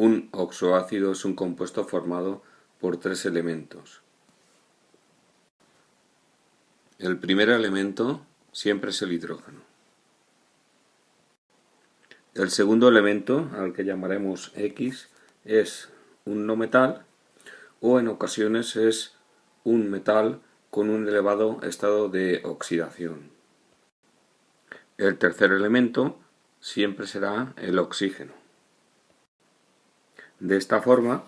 Un oxoácido es un compuesto formado por tres elementos. El primer elemento siempre es el hidrógeno. El segundo elemento, al que llamaremos X, es un no metal o en ocasiones es un metal con un elevado estado de oxidación. El tercer elemento siempre será el oxígeno. De esta forma,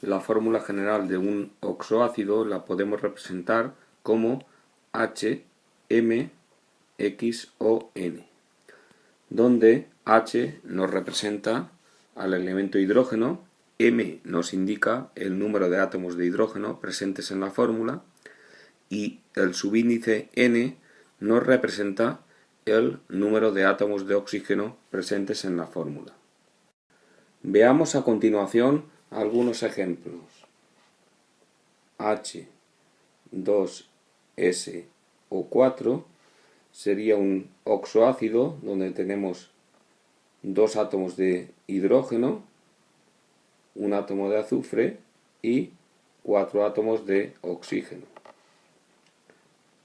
la fórmula general de un oxoácido la podemos representar como HMXON, donde H nos representa al elemento hidrógeno, M nos indica el número de átomos de hidrógeno presentes en la fórmula y el subíndice N nos representa el número de átomos de oxígeno presentes en la fórmula. Veamos a continuación algunos ejemplos. H2SO4 sería un oxoácido donde tenemos dos átomos de hidrógeno, un átomo de azufre y cuatro átomos de oxígeno.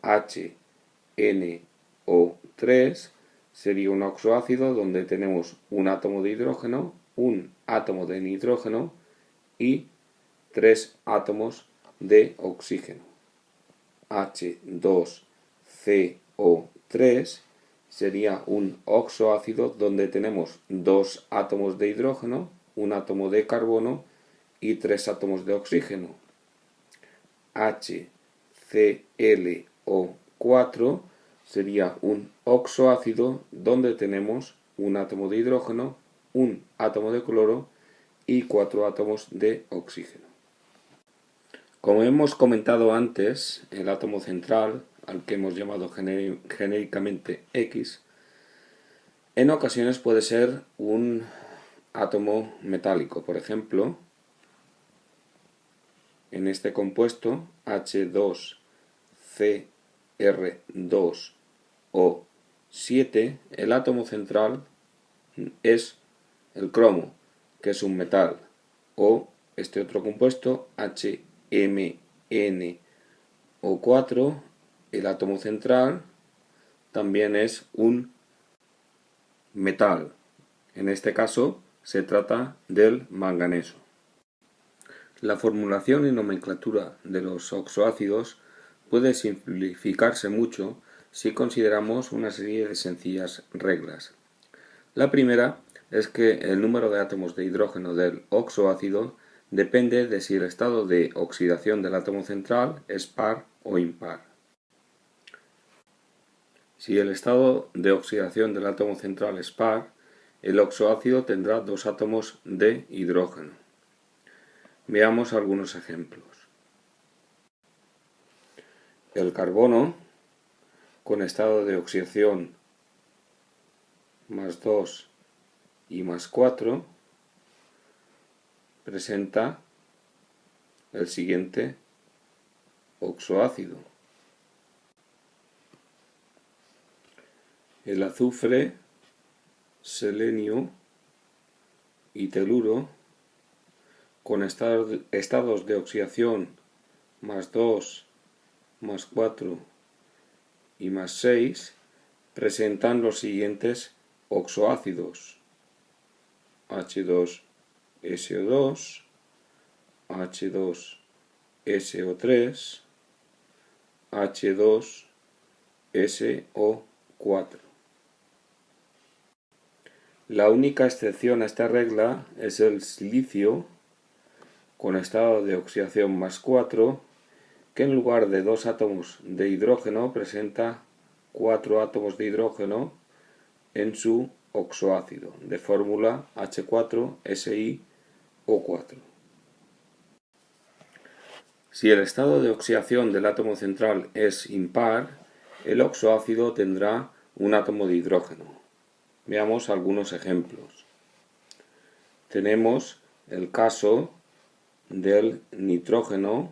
HNO3 sería un oxoácido donde tenemos un átomo de hidrógeno, un átomo de nitrógeno y tres átomos de oxígeno. H2CO3 sería un oxoácido donde tenemos dos átomos de hidrógeno, un átomo de carbono y tres átomos de oxígeno. HClO4 sería un oxoácido donde tenemos un átomo de hidrógeno, un átomo de cloro y cuatro átomos de oxígeno. Como hemos comentado antes, el átomo central, al que hemos llamado genéricamente X, en ocasiones puede ser un átomo metálico. Por ejemplo, en este compuesto H2Cr2O7, el átomo central es el cromo, que es un metal, o este otro compuesto HMnO4, el átomo central también es un metal. En este caso se trata del manganeso. La formulación y nomenclatura de los oxoácidos puede simplificarse mucho si consideramos una serie de sencillas reglas. La primera es que el número de átomos de hidrógeno del oxoácido depende de si el estado de oxidación del átomo central es par o impar. Si el estado de oxidación del átomo central es par, el oxoácido tendrá dos átomos de hidrógeno. Veamos algunos ejemplos. El carbono, con estado de oxidación +2 y +4, presenta el siguiente oxoácido. El azufre, selenio y teluro, con estados de oxidación +2, +4 y +6, presentan los siguientes oxoácidos: H2SO2, H2SO3, H2SO4. La única excepción a esta regla es el silicio, con estado de oxidación +4, que en lugar de dos átomos de hidrógeno presenta cuatro átomos de hidrógeno en su oxoácido, de fórmula H4SiO4. Si el estado de oxidación del átomo central es impar, el oxoácido tendrá un átomo de hidrógeno. Veamos algunos ejemplos. Tenemos el caso del nitrógeno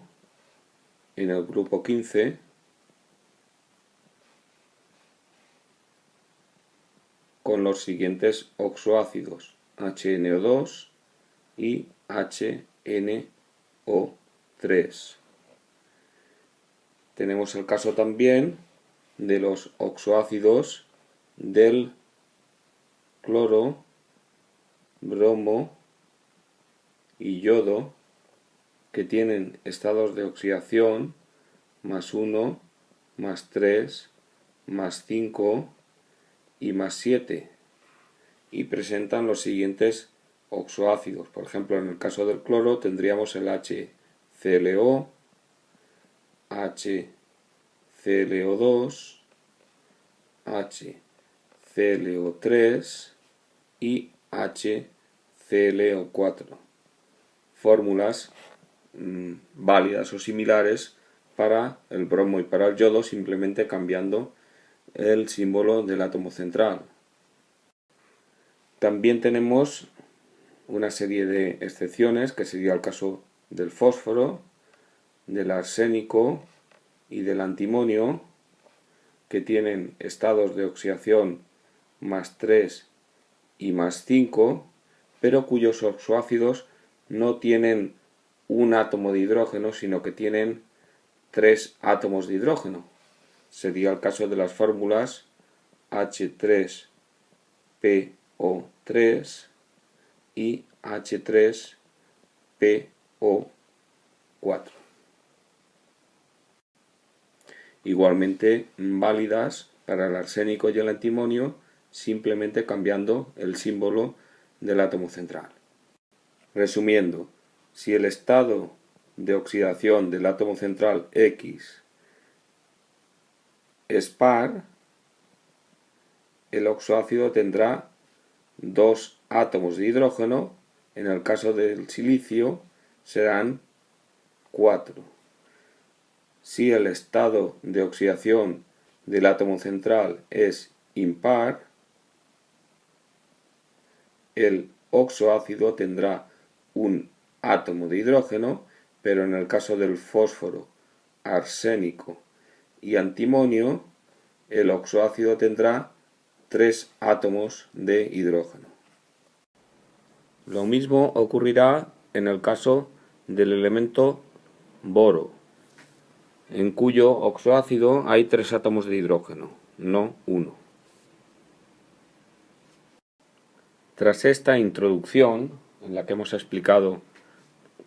en el grupo 15, con los siguientes oxoácidos: HNO2, y HNO3. Tenemos el caso también de los oxoácidos del cloro, bromo y yodo, que tienen estados de oxidación +1, +3, +5 y +7, y presentan los siguientes oxoácidos. Por ejemplo, en el caso del cloro tendríamos el HClO, HClO2, HClO3 y HClO4. Fórmulas válidas o similares para el bromo y para el yodo, simplemente cambiando el símbolo del átomo central. También tenemos una serie de excepciones, que sería el caso del fósforo, del arsénico y del antimonio, que tienen estados de oxidación +3 y +5, pero cuyos oxoácidos no tienen un átomo de hidrógeno, sino que tienen 3 átomos de hidrógeno. Sería el caso de las fórmulas H3PO3 y H3PO4. Igualmente válidas para el arsénico y el antimonio, simplemente cambiando el símbolo del átomo central. Resumiendo, si el estado de oxidación del átomo central X es par, el oxoácido tendrá 2 átomos de hidrógeno. En el caso del silicio serán 4. Si el estado de oxidación del átomo central es impar, el oxoácido tendrá un átomo de hidrógeno, pero en el caso del fósforo, arsénico y antimonio, el oxoácido tendrá 3 átomos de hidrógeno. Lo mismo ocurrirá en el caso del elemento boro, en cuyo oxoácido hay 3 átomos de hidrógeno, no 1. Tras esta introducción, en la que hemos explicado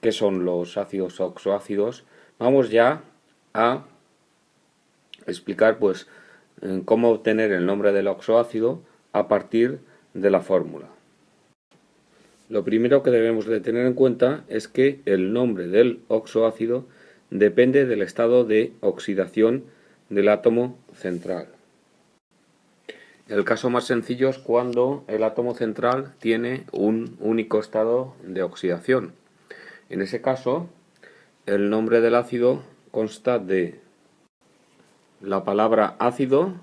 qué son los ácidos oxoácidos, vamos ya a explicar cómo obtener el nombre del oxoácido a partir de la fórmula. Lo primero que debemos de tener en cuenta es que el nombre del oxoácido depende del estado de oxidación del átomo central. El caso más sencillo es cuando el átomo central tiene un único estado de oxidación. En ese caso, el nombre del ácido consta de la palabra ácido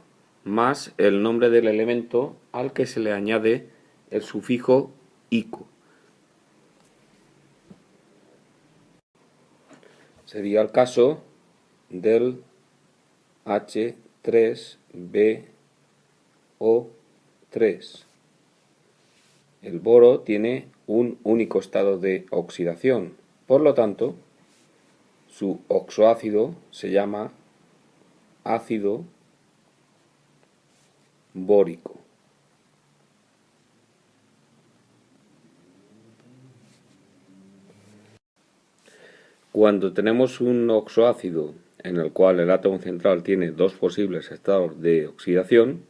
más el nombre del elemento al que se le añade el sufijo ico. Sería el caso del H3BO3. El boro tiene un único estado de oxidación, por lo tanto, su oxoácido se llama ácido bórico. Cuando tenemos un oxoácido en el cual el átomo central tiene 2 posibles estados de oxidación,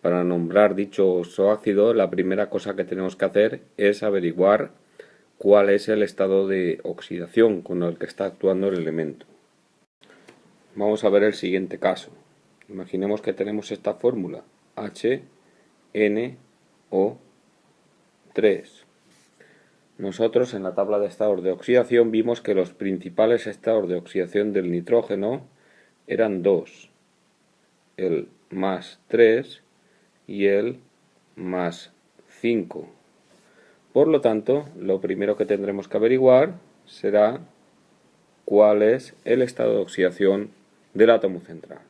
para nombrar dicho oxoácido, la primera cosa que tenemos que hacer es averiguar cuál es el estado de oxidación con el que está actuando el elemento. Vamos a ver el siguiente caso. Imaginemos que tenemos esta fórmula, HNO3. Nosotros en la tabla de estados de oxidación vimos que los principales estados de oxidación del nitrógeno eran 2, el +3 y el +5. Por lo tanto, lo primero que tendremos que averiguar será cuál es el estado de oxidación del átomo central.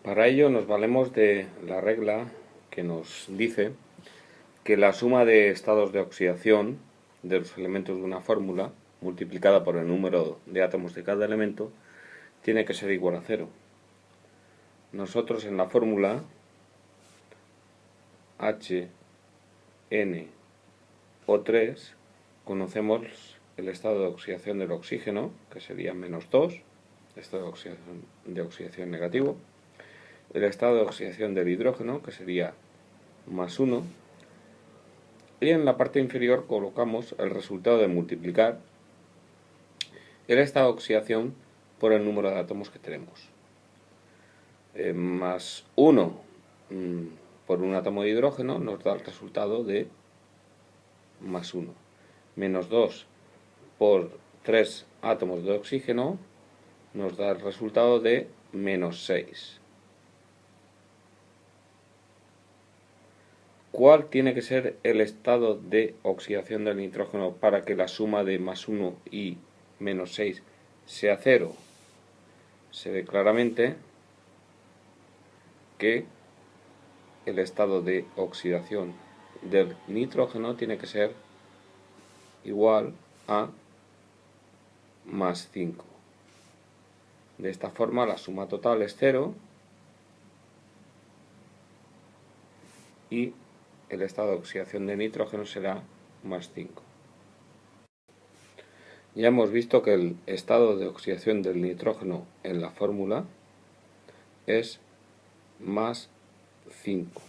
Para ello nos valemos de la regla que nos dice que la suma de estados de oxidación de los elementos de una fórmula multiplicada por el número de átomos de cada elemento tiene que ser igual a 0. Nosotros en la fórmula HNO3 conocemos el estado de oxidación del oxígeno, que sería -2, estado de oxidación negativo, el estado de oxidación del hidrógeno, que sería +1, y en la parte inferior colocamos el resultado de multiplicar el estado de oxidación por el número de átomos que tenemos. +1 por un átomo de hidrógeno nos da el resultado de +1. -2 por 3 átomos de oxígeno nos da el resultado de -6. ¿Cuál tiene que ser el estado de oxidación del nitrógeno para que la suma de +1 y -6 sea 0? Se ve claramente que el estado de oxidación del nitrógeno tiene que ser igual a +5. De esta forma la suma total es 0 y el estado de oxidación de nitrógeno será +5. Ya hemos visto que el estado de oxidación del nitrógeno en la fórmula es +5.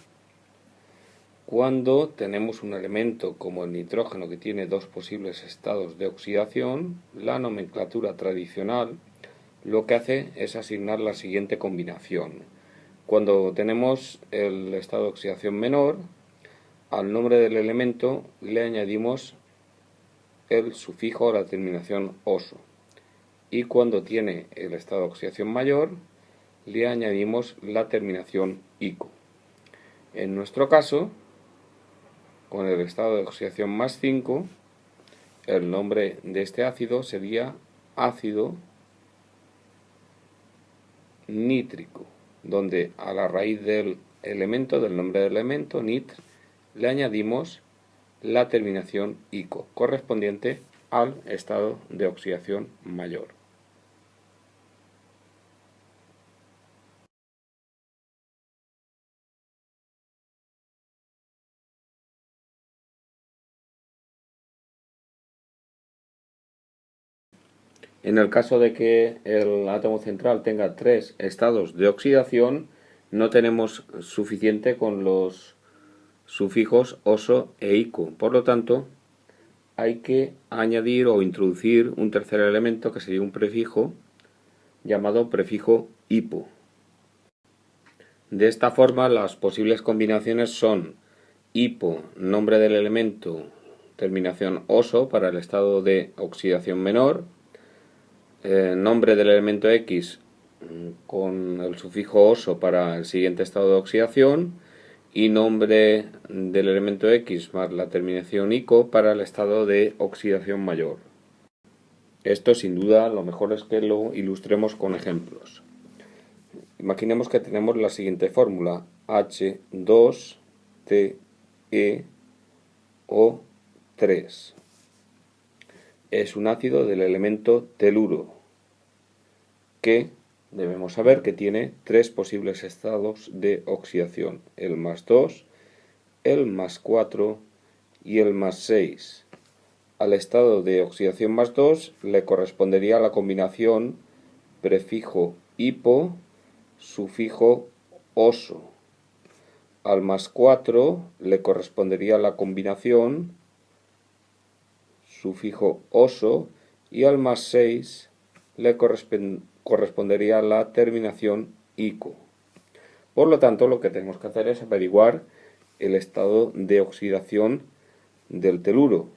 Cuando tenemos un elemento como el nitrógeno que tiene dos posibles estados de oxidación, la nomenclatura tradicional lo que hace es asignar la siguiente combinación. Cuando tenemos el estado de oxidación menor, al nombre del elemento le añadimos el sufijo o la terminación oso. Y cuando tiene el estado de oxidación mayor, le añadimos la terminación ico. En nuestro caso, con el estado de oxidación +5, el nombre de este ácido sería ácido nítrico, donde a la raíz del elemento, del nombre del elemento, nitr, le añadimos la terminación ico, correspondiente al estado de oxidación mayor. En el caso de que el átomo central tenga 3 estados de oxidación, no tenemos suficiente con los sufijos oso e ico. Por lo tanto, hay que añadir o introducir un tercer elemento que sería un prefijo llamado prefijo hipo. De esta forma, las posibles combinaciones son hipo, nombre del elemento, terminación oso para el estado de oxidación menor, nombre del elemento X con el sufijo oso para el siguiente estado de oxidación y nombre del elemento X más la terminación ico para el estado de oxidación mayor. Esto sin duda lo mejor es que lo ilustremos con ejemplos. Imaginemos que tenemos la siguiente fórmula: H2TeO3. Es un ácido del elemento teluro, que debemos saber que tiene 3 posibles estados de oxidación: el +2, el +4 y el +6. Al estado de oxidación +2 le correspondería la combinación prefijo hipo, sufijo oso. Al +4 le correspondería la combinación sufijo oso y al +6 le correspondería la terminación ico. Por lo tanto, lo que tenemos que hacer es averiguar el estado de oxidación del teluro.